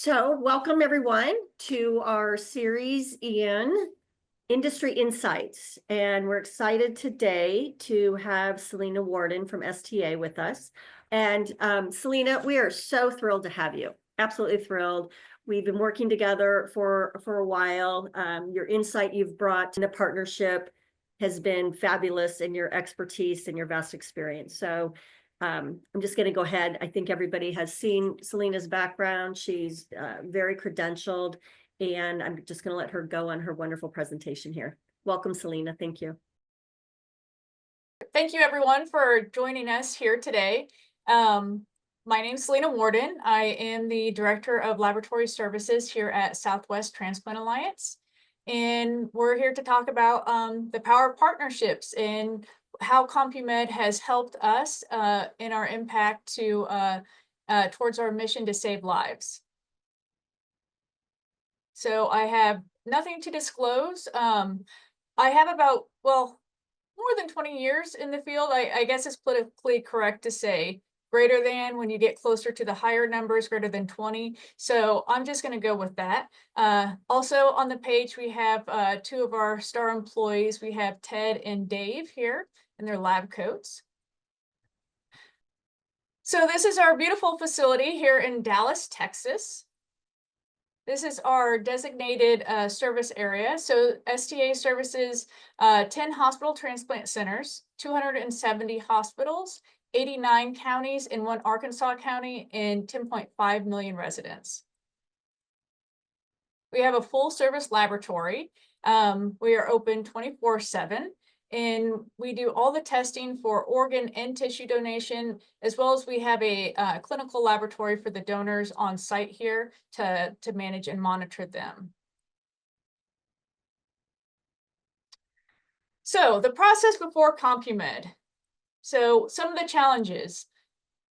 So welcome everyone to our series in Industry Insights. And we're excited today to have Selena Warden from STA with us. And Selena, we are so thrilled to have you. Absolutely thrilled. We've been working together for a while. Your insight you've brought in the partnership has been fabulous, and your expertise and your vast experience. So I'm just going to go ahead. I think everybody has seen Selena's background. She's very credentialed, and I'm just going to let her go on her wonderful presentation here. Welcome, Selena. Thank you. Thank you, everyone, for joining us here today. My name is Selena Warden. I am the Director of Laboratory Services here at Southwest Transplant Alliance. And we're here to talk about the power of partnerships and how CompuMed has helped us in our impact towards our mission to save lives. So I have nothing to disclose. I have about, more than 20 years in the field. I guess it's politically correct to say greater than when you get closer to the higher numbers, greater than 20. So I'm just going to go with that. Also on the page, we have two of our star employees. We have Ted and Dave here in their lab coats. So this is our beautiful facility here in Dallas, Texas. This is our designated service area. So STA services 10 hospital transplant centers, 270 hospitals, 89 counties in one Arkansas county, and 10.5 million residents. We have a full service laboratory. We are open 24/7. And we do all the testing for organ and tissue donation, as well as we have a clinical laboratory for the donors on site here to manage and monitor them. So the process before CompuMed. So some of the challenges.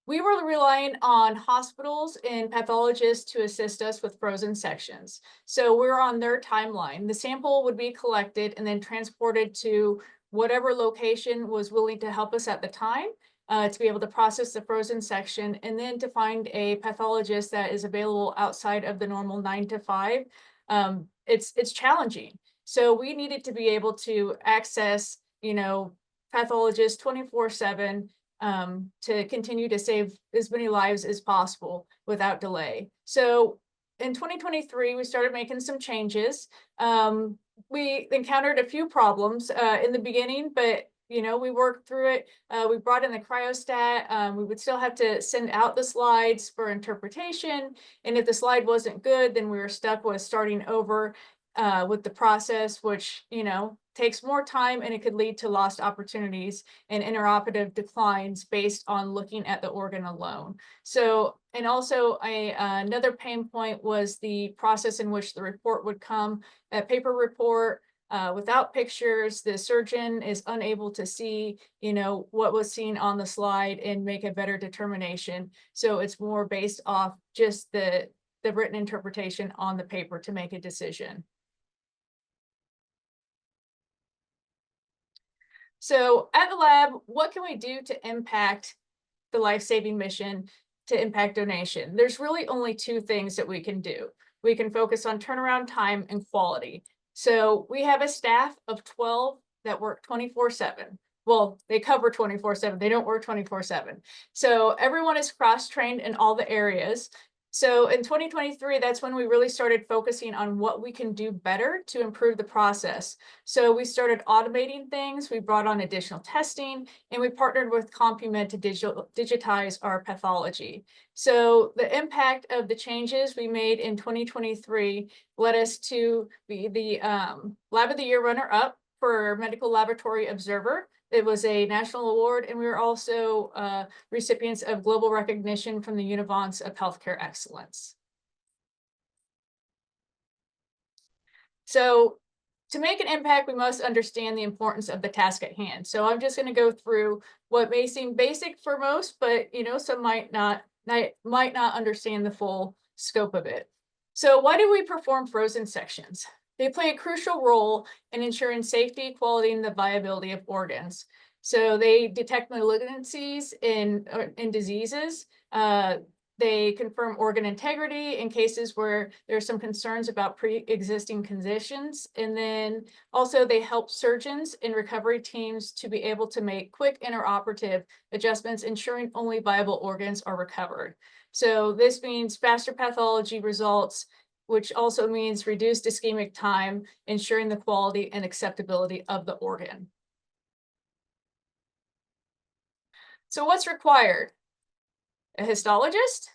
We were relying on hospitals and pathologists to assist us with frozen sections. So we're on their timeline. The sample would be collected and then transported to whatever location was willing to help us at the time to be able to process the frozen section, and then to find a pathologist that is available outside of the normal 9 to 5. It's challenging. So we needed to be able to access, pathologists 24/7 to continue to save as many lives as possible without delay. So in 2023, we started making some changes. We encountered a few problems in the beginning, but we worked through it. We brought in the cryostat. We would still have to send out the slides for interpretation. And if the slide wasn't good, then we were stuck with starting over with the process, which, takes more time, and it could lead to lost opportunities and intraoperative declines based on looking at the organ alone. So, and also another pain point was the process in which the report would come, a paper report without pictures. The surgeon is unable to see, what was seen on the slide and make a better determination. So it's more based off just the written interpretation on the paper to make a decision. So at the lab, what can we do to impact the life-saving mission, to impact donation? There's really only two things that we can do. We can focus on turnaround time and quality. So we have a staff of 12 that work 24/7. Well, they cover 24/7. They don't work 24/7. So everyone is cross-trained in all the areas. So in 2023, that's when we really started focusing on what we can do better to improve the process. So we started automating things, we brought on additional testing, and we partnered with CompuMed to digitize our pathology. So the impact of the changes we made in 2023 led us to be the Lab of the Year runner-up for Medical Laboratory Observer. It was a national award, and we were also recipients of global recognition from the Univance of Healthcare Excellence. So to make an impact, we must understand the importance of the task at hand. So I'm just going to go through what may seem basic for most, but some might not understand the full scope of it. So why do we perform frozen sections? They play a crucial role in ensuring safety, quality, and the viability of organs. So they detect malignancies in diseases. They confirm organ integrity in cases where there's some concerns about pre-existing conditions. And then also they help surgeons and recovery teams to be able to make quick intraoperative adjustments, ensuring only viable organs are recovered. So this means faster pathology results, which also means reduced ischemic time, ensuring the quality and acceptability of the organ. So what's required? A histologist,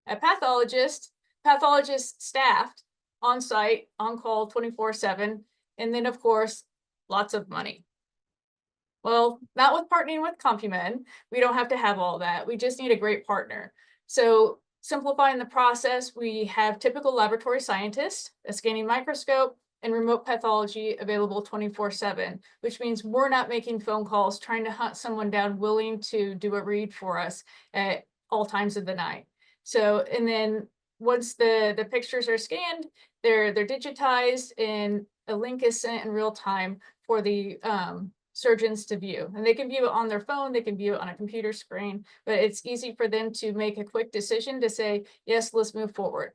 a pathologist, pathologist staffed on site, on call 24/7, and then of course, lots of money. Well, not with partnering with CompuMed. We don't have to have all that. We just need a great partner. So simplifying the process, we have typical laboratory scientists, a scanning microscope, and remote pathology available 24/7, which means we're not making phone calls trying to hunt someone down willing to do a read for us at all times of the night. So, and then once the pictures are scanned, they're digitized and a link is sent in real time for the surgeons to view. And they can view it on their phone, they can view it on a computer screen, but it's easy for them to make a quick decision to say, yes, let's move forward.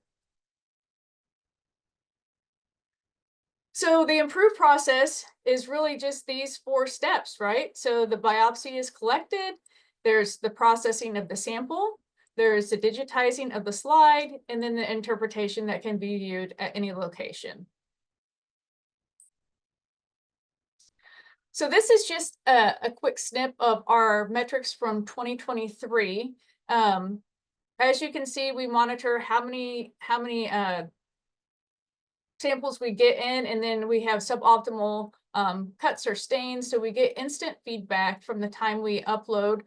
So the improved process is really just these 4 steps, right? So the biopsy is collected, there's the processing of the sample, there's the digitizing of the slide, and then the interpretation that can be viewed at any location. So this is just a quick snip of our metrics from 2023. As you can see, we monitor how many samples we get in, and then we have suboptimal cuts or stains. So we get instant feedback from the time we upload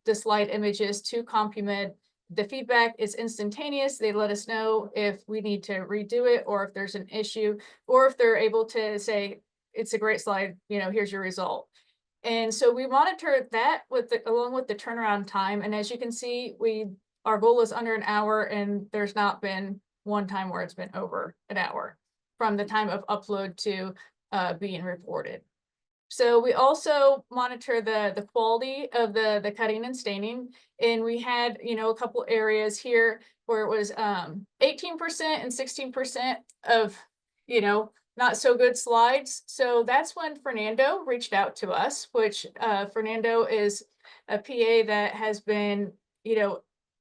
the slide images to CompuMed. The feedback is instantaneous. They let us know if we need to redo it or if there's an issue, or if they're able to say, it's a great slide, here's your result. And so we monitor that along with the turnaround time. And as you can see, our goal is under an hour, and there's not been one time where it's been over an hour from the time of upload to being reported. So we also monitor the quality of the cutting and staining. And we had, a couple areas here where it was 18% and 16% of, not so good slides. So that's when Fernando reached out to us, which Fernando is a PA that has been,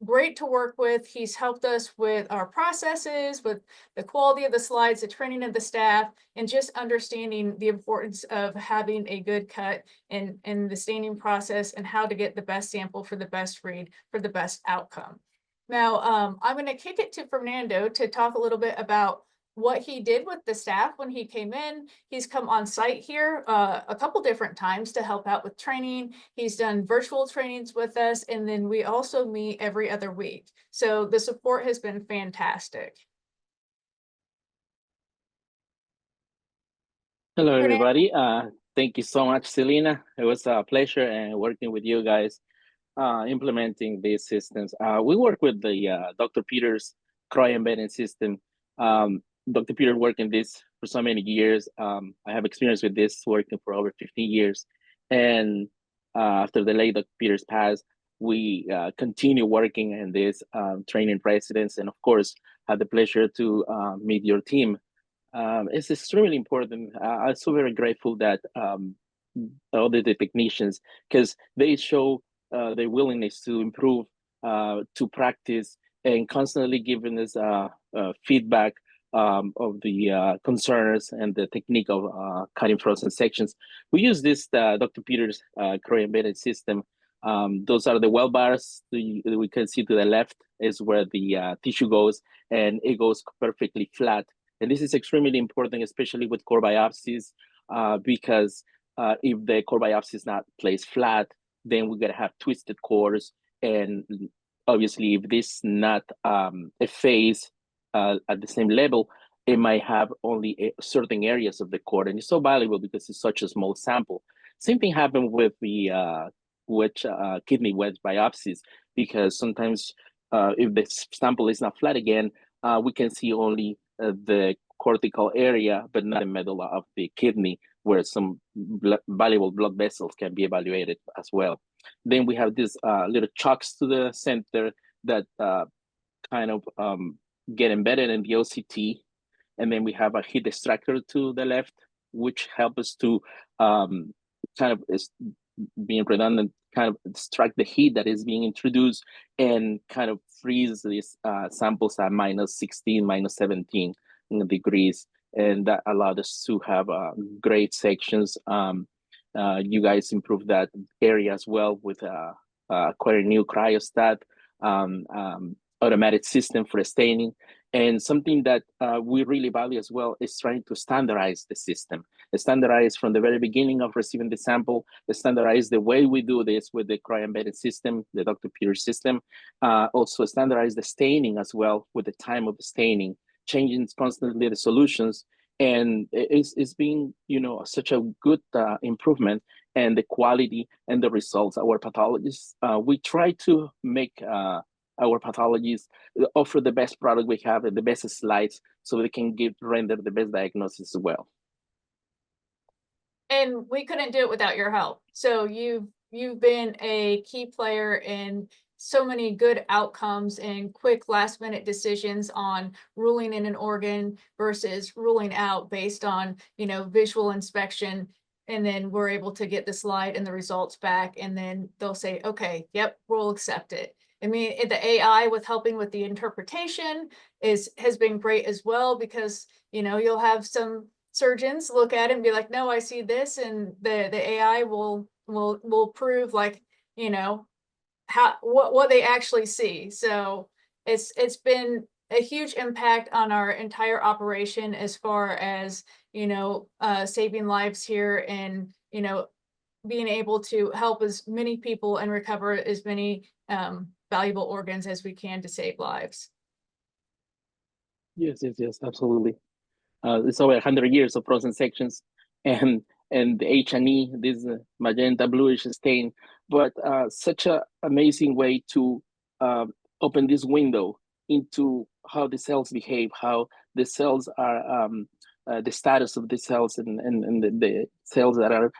great to work with. He's helped us with our processes, with the quality of the slides, the training of the staff, and just understanding the importance of having a good cut in the staining process and how to get the best sample for the best read for the best outcome. Now, I'm going to kick it to Fernando to talk a little bit about what he did with the staff when he came in. He's come on site here a couple different times to help out with training. He's done virtual trainings with us, and then we also meet every other week. So the support has been fantastic. Hello, everybody. Thank you so much, Selena. It was a pleasure working with you guys, implementing these systems. We work with the Dr. Peters CROI embedding system. Dr. Peter worked in this for so many years. I have experience with this working for over 15 years. And after the late Dr. Peters passed, we continue working in this, training presidents, and of course, had the pleasure to meet your team. It's extremely important. I'm so very grateful that all the technicians, because they show their willingness to improve, to practice, and constantly giving us feedback of the concerns and the technique of cutting frozen sections. We use this Dr. Peters CROI embedded system. Those are the well bars. We can see to the left is where the tissue goes, and it goes perfectly flat. And this is extremely important, especially with core biopsies, because if the core biopsy is not placed flat, then we're gonna have twisted cores. And obviously, if this is not a phase at the same level, it might have only certain areas of the core, and it's so valuable because it's such a small sample. Same thing happened with the kidney wedge biopsies, because sometimes if the sample is not flat again, we can see only the cortical area, but not the middle of the kidney, where some valuable blood vessels can be evaluated as well. Then we have these little chocks to the center that kind of get embedded in the OCT. And then we have a heat extractor to the left, which help us to kind of being redundant, kind of extract the heat that is being introduced and kind of freeze these samples at -16, -17 degrees. And that allowed us to have great sections. You guys improved that area as well with quite a new cryostat, automatic system for staining. And something that we really value as well is trying to standardize the system. Standardize from the very beginning of receiving the sample, standardize the way we do this with the cryo-embedded system, the Dr. Peters system. Also standardize the staining as well with the time of the staining, changing constantly the solutions. And it's been, you know, such a good improvement and the quality and the results. Our pathologists, we try to make our pathologists offer the best product we have and the best slides so they can render the best diagnosis as well. And we couldn't do it without your help. So you've been a key player in so many good outcomes and quick last minute decisions on ruling in an organ versus ruling out based on, you know, visual inspection. And then we're able to get the slide and the results back. And then they'll say, okay, yep, we'll accept it. I mean, the AI with helping with the interpretation has been great as well, because, you know, you'll have some surgeons look at it and be like, no, I see this, and the AI will prove, like, you know, what they actually see. So it's been a huge impact on our entire operation as far as, you know, saving lives here and, you know, being able to help as many people and recover as many valuable organs as we can to save lives. Yes, absolutely. It's over 100 years of frozen sections, and the H&E, this magenta bluish stain, but such an amazing way to open this window into how the cells behave, how the cells are, the status of the cells, and the cells that are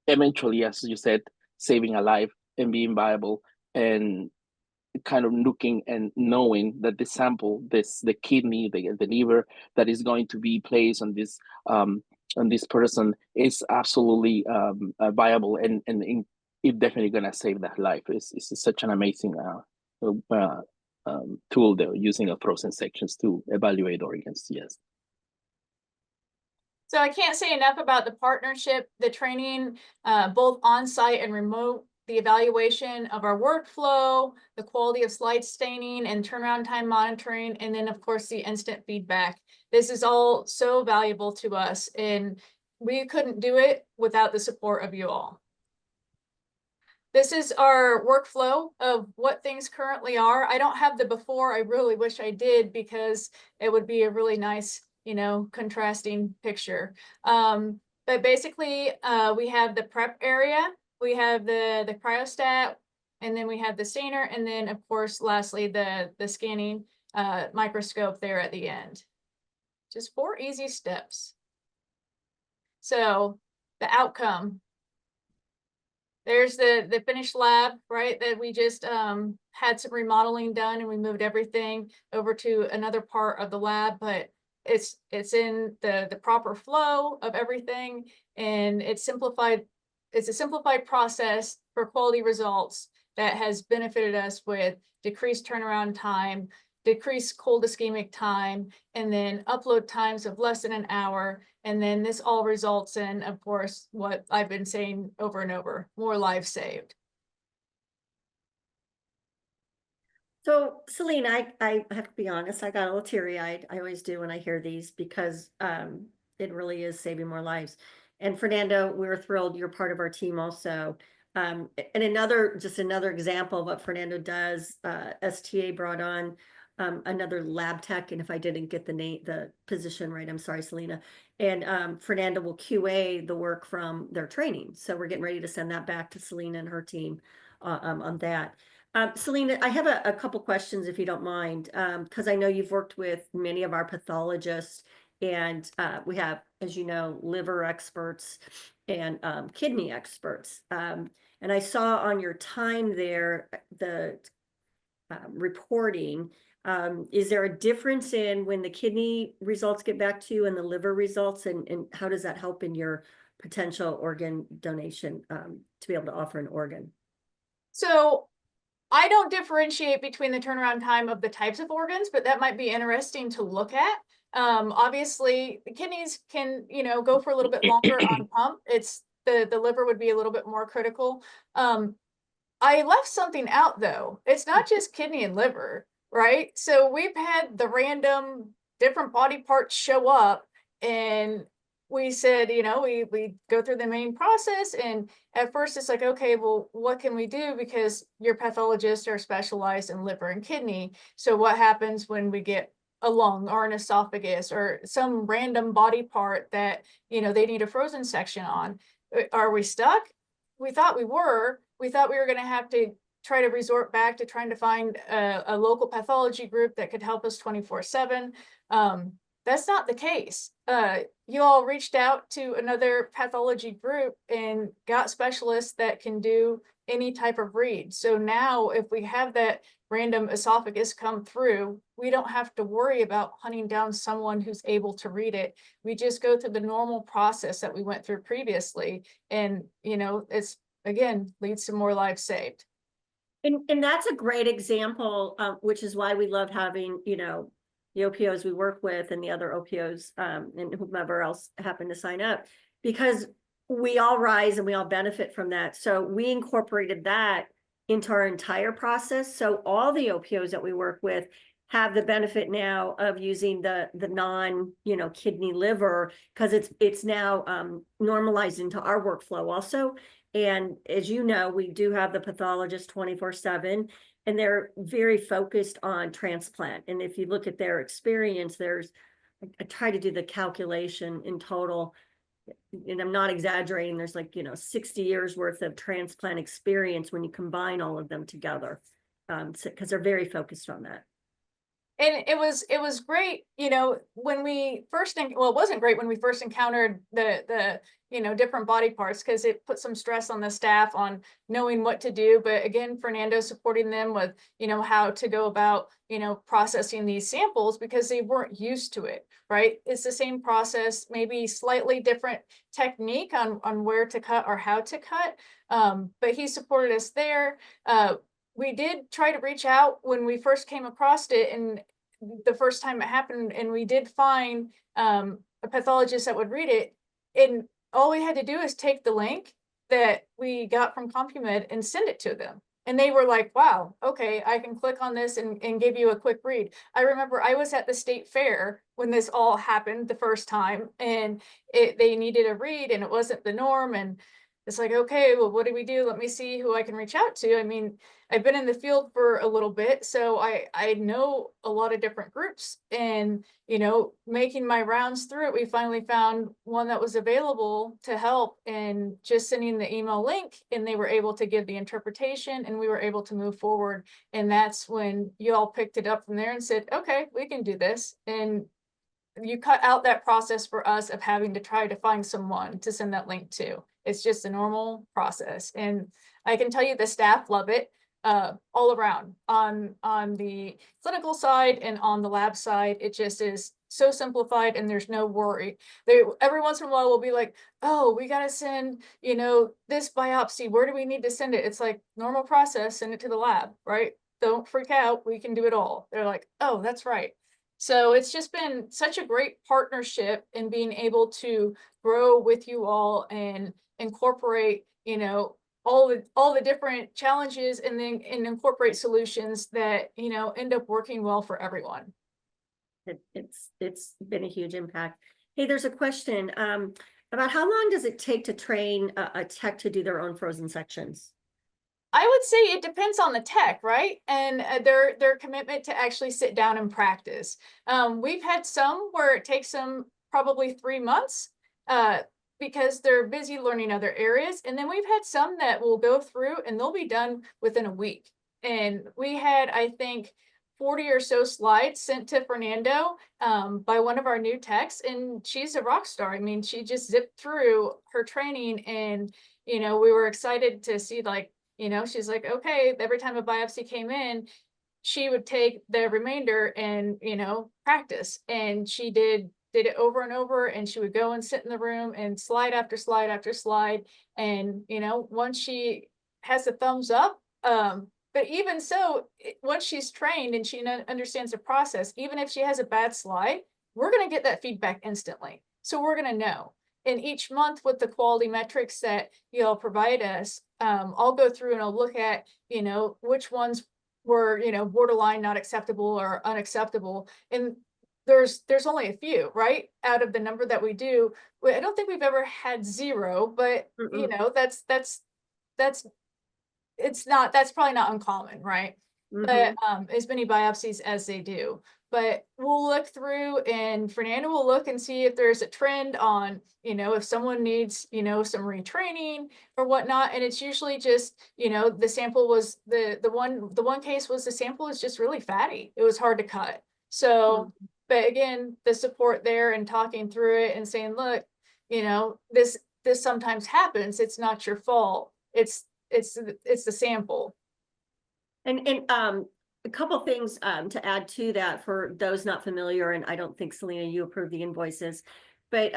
eventually, as you said, saving a life and being viable, and kind of looking and knowing that the sample, the kidney, the liver that is going to be placed on this person is absolutely viable, and it definitely gonna save that life. It's such an amazing tool they're using of frozen sections to evaluate organs. Yes. So I can't say enough about the partnership, the training, both on-site and remote, the evaluation of our workflow, the quality of slide staining and turnaround time monitoring, and then of course the instant feedback. This is all so valuable to us, and we couldn't do it without the support of you all. This is our workflow of what things currently are. I don't have the before. I really wish I did, because it would be a really nice, you know, contrasting picture. But basically, we have the prep area, we have the cryostat, and then we have the stainer, and then of course, lastly, the scanning microscope there at the end. Just 4 easy steps. So the outcome. There's the finished lab, right, that we just had some remodeling done, and we moved everything over to another part of the lab, but it's in the proper flow of everything, and it's simplified. It's a simplified process for quality results that has benefited us with decreased turnaround time, decreased cold ischemic time, and then upload times of less than an hour. And then this all results in, of course, what I've been saying over and over, more lives saved. So Selena, I have to be honest, I got a little teary-eyed. I always do when I hear these, because it really is saving more lives. And Fernando, we're thrilled you're part of our team also. And just another example of what Fernando does, STA brought on another lab tech, and if I didn't get the position right, I'm sorry, Selena. And Fernando will QA the work from their training. So we're getting ready to send that back to Selena and her team on that. Selena, I have a couple questions, if you don't mind, because I know you've worked with many of our pathologists, and we have, as you know, liver experts and kidney experts. And I saw on your time there, reporting. Is there a difference in when the kidney results get back to you and the liver results, and how does that help in your potential organ donation, to be able to offer an organ? So I don't differentiate between the turnaround time of the types of organs, but that might be interesting to look at. Obviously the kidneys can, go for a little bit longer on pump. It's the liver would be a little bit more critical. I left something out though. It's not just kidney and liver, right? So we've had the random different body parts show up, and we said, we go through the main process, and at first it's like, okay, well, what can we do? Because your pathologists are specialized in liver and kidney. So what happens when we get a lung or an esophagus or some random body part that, they need a frozen section on? Are we stuck? We thought we were. We thought we were going to have to try to resort back to trying to find a local pathology group that could help us 24/7. That's not the case. You all reached out to another pathology group and got specialists that can do any type of read. So now if we have that random esophagus come through, we don't have to worry about hunting down someone who's able to read it. We just go through the normal process that we went through previously. And, it's, again, leads to more lives saved. And that's a great example, which is why we love having, the OPOs we work with and the other OPOs, and whomever else happened to sign up, because we all rise and we all benefit from that. So we incorporated that into our entire process. So all the OPOs that we work with have the benefit now of using the non, kidney liver, because it's now normalized into our workflow also. And as you know, we do have the pathologist 24/7, and they're very focused on transplant. And if you look at their experience, I try to do the calculation in total, and I'm not exaggerating, there's 60 years worth of transplant experience when you combine all of them together, because they're very focused on that. And it was great, when we first, it wasn't great when we first encountered the different body parts, because it put some stress on the staff on knowing what to do. But again, Fernando supporting them with, how to go about, processing these samples, because they weren't used to it, right? It's the same process, maybe slightly different technique on where to cut or how to cut. But he supported us there. We did try to reach out when we first came across it, and the first time it happened, and we did find a pathologist that would read it. And all we had to do is take the link that we got from CompuMed and send it to them. And they were like, wow, okay, I can click on this and give you a quick read. I remember I was at the state fair when this all happened the first time, and they needed a read, and it wasn't the norm. And it's like, okay, well, what do we do? Let me see who I can reach out to. I mean, I've been in the field for a little bit, so I know a lot of different groups, and, making my rounds through it, we finally found one that was available to help, and just sending the email link, and they were able to give the interpretation, and we were able to move forward. And that's when you all picked it up from there and said, okay, we can do this. And you cut out that process for us of having to try to find someone to send that link to. It's just a normal process. And I can tell you the staff love it, all around, on the clinical side and on the lab side. It just is so simplified, and there's no worry. They every once in a while will be like, oh, we got to send, this biopsy. Where do we need to send it? It's like, normal process, send it to the lab, right? Don't freak out. We can do it all. They're like, oh, that's right. So it's just been such a great partnership in being able to grow with you all and incorporate, all the different challenges, and then incorporate solutions that, end up working well for everyone. It's been a huge impact. Hey, there's a question about how long does it take to train a tech to do their own frozen sections? I would say it depends on the tech, right? And their commitment to actually sit down and practice. We've had some where it takes them probably 3 months because they're busy learning other areas. And then we've had some that will go through and they'll be done within a week. And we had, I think, 40 or so slides sent to Fernando by one of our new techs, and she's a rock star. I mean, she just zipped through her training, and, we were excited to see, like, she's like, okay, every time a biopsy came in, she would take the remainder and, practice. And she did it over and over, and she would go and sit in the room and slide after slide after slide. And, once she has a thumbs up, but even so, once she's trained and she understands the process, even if she has a bad slide, we're going to get that feedback instantly. So we're going to know. And each month with the quality metrics that y'all provide us, I'll go through and I'll look at, which ones were, borderline not acceptable or unacceptable. And there's only a few, right? Out of the number that we do. I don't think we've ever had zero, but that's probably not uncommon, right? But as many biopsies as they do. But we'll look through, and Fernando will look and see if there's a trend on, if someone needs, some retraining or whatnot. And it's usually just, the sample was the one case was the sample was just really fatty. It was hard to cut. So, but again, the support there and talking through it and saying, look, this sometimes happens. It's not your fault. It's the sample. And a couple things to add to that for those not familiar, and I don't think, Selena, you approve the invoices, but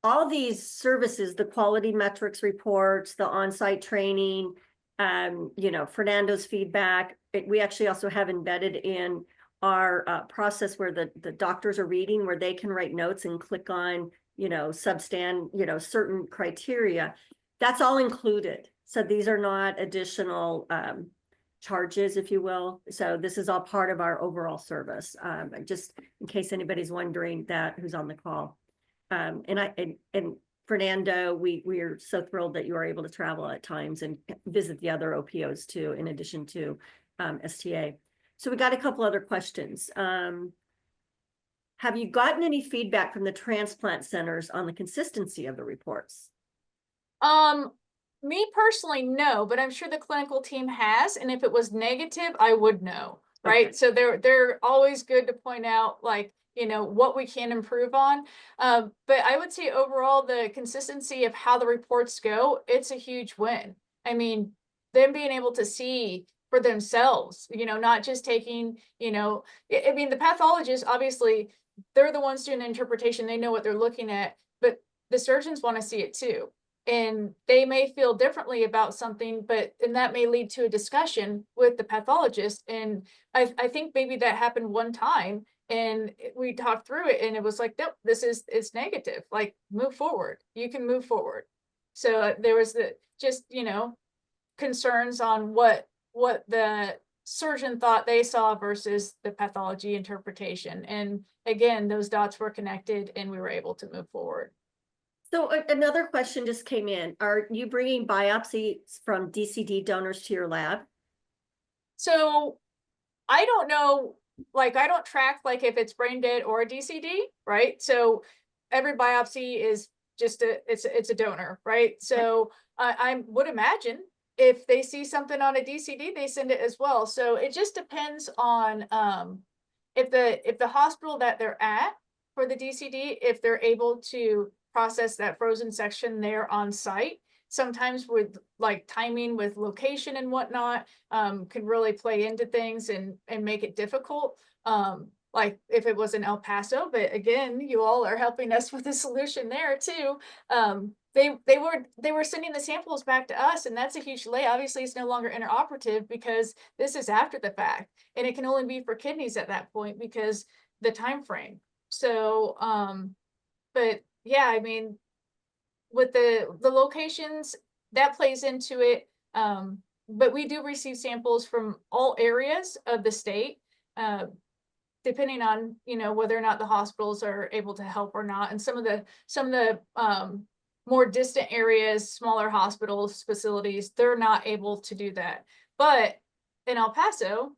all these services, the quality metrics reports, the on-site training, Fernando's feedback, we actually also have embedded in our process where the doctors are reading, where they can write notes and click on, substand, certain criteria. That's all included. So these are not additional charges, if you will. So this is all part of our overall service. Just in case anybody's wondering that, who's on the call. And Fernando, we are so thrilled that you are able to travel at times and visit the other OPOs too, in addition to STA. So we got a couple other questions. Have you gotten any feedback from the transplant centers on the consistency of the reports? Me personally, no, but I'm sure the clinical team has, and if it was negative, I would know, right? Okay. So they're always good to point out, like, what we can improve on. But I would say overall, the consistency of how the reports go, it's a huge win. I mean, them being able to see for themselves, not just taking, the pathologists, obviously, they're the ones doing the interpretation. They know what they're looking at, but the surgeons want to see it too. And they may feel differently about something, and that may lead to a discussion with the pathologist. And I think maybe that happened one time, and we talked through it, and it was like, nope, it's negative. Like, move forward. You can move forward. So there was concerns on what the surgeon thought they saw versus the pathology interpretation. And again, those dots were connected, and we were able to move forward. So another question just came in. Are you bringing biopsies from DCD donors to your lab? So I don't know, like, I don't track, like, if it's brain dead or a DCD, right? So every biopsy is just it's a donor, right? So I would imagine if they see something on a DCD, they send it as well. So it just depends on if the hospital that they're at for the DCD, if they're able to process that frozen section there on site. Sometimes with like timing with location and whatnot, can really play into things and make it difficult. Like if it was in El Paso, but again, you all are helping us with a solution there too. They were sending the samples back to us, and that's a huge delay. Obviously, it's no longer interoperative because this is after the fact, and it can only be for kidneys at that point because the time frame. So, but yeah, I mean, with the locations, that plays into it. But we do receive samples from all areas of the state, depending on, whether or not the hospitals are able to help or not. And some of the more distant areas, smaller hospitals, facilities, they're not able to do that. But in El Paso,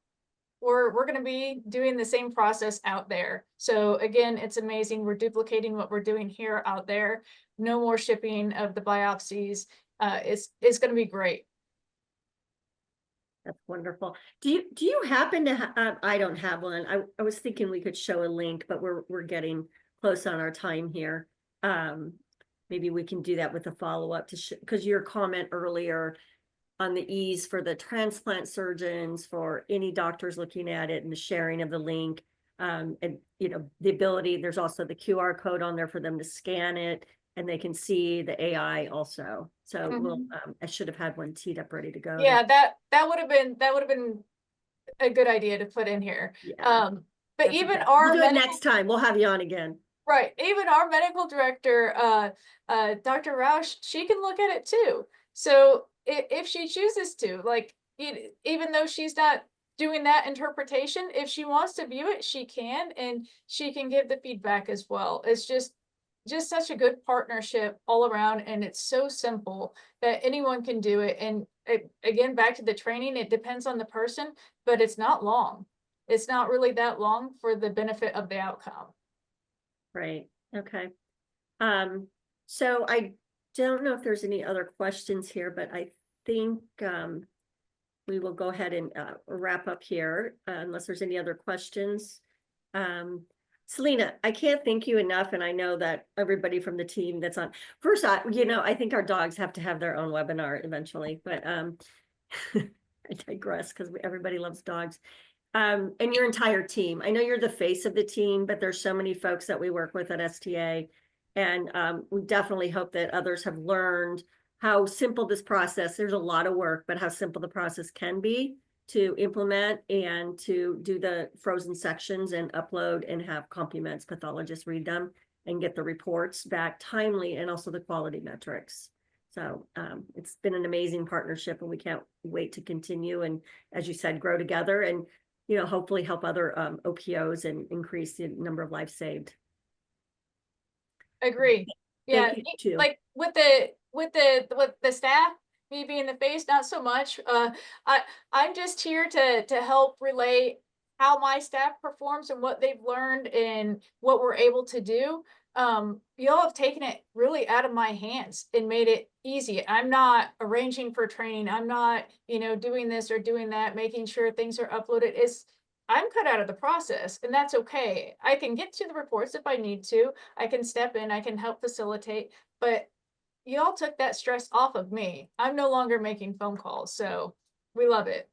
we're going to be doing the same process out there. So again, it's amazing. We're duplicating what we're doing here out there. No more shipping of the biopsies. It's going to be great. That's wonderful. Do you happen to have, I don't have one. I was thinking we could show a link, but we're getting close on our time here. Maybe we can do that with a follow-up because your comment earlier on the ease for the transplant surgeons, for any doctors looking at it, and the sharing of the link. And you know, the ability, there's also the QR code on there for them to scan it, and they can see the AI also. So we'll, I should have had one teed up ready to go. Yeah, that would have been a good idea to put in here. Yeah, But that's even okay. our We'll do it medical, next time. We'll have you on again. right, even our medical director, Dr. Roush, she can look at it too. So if she chooses to, like, even though she's not doing that interpretation, if she wants to view it, she can, and she can give the feedback as well. It's just such a good partnership all around, and it's so simple that anyone can do it. And again, back to the training, it depends on the person, but it's not long. It's not really that long for the benefit of the outcome. Right. Okay. So I don't know if there's any other questions here, but I think we will go ahead and wrap up here unless there's any other questions. Selena, I can't thank you enough, and I know that everybody from the team that's on. First, you know, I think our dogs have to have their own webinar eventually, but I digress because everybody loves dogs. And your entire team. I know you're the face of the team, but there's so many folks that we work with at STA, and we definitely hope that others have learned how simple this process, there's a lot of work, but how simple the process can be to implement and to do the frozen sections and upload and have CompuMed's pathologists read them and get the reports back timely, and also the quality metrics. So it's been an amazing partnership, and we can't wait to continue and, as you said, grow together and, you know, hopefully help other OPOs and increase the number of lives saved. Agree. Yeah, Thank you too. like with the staff, me being the face, not so much. I'm just here to help relay how my staff performs and what they've learned and what we're able to do. Y'all have taken it really out of my hands and made it easy. I'm not arranging for training. I'm not, you know, doing this or doing that, making sure things are uploaded. I'm cut out of the process, and that's okay. I can get to the reports if I need to. I can step in, I can help facilitate, but y'all took that stress off of me. I'm no longer making phone calls, so we love it.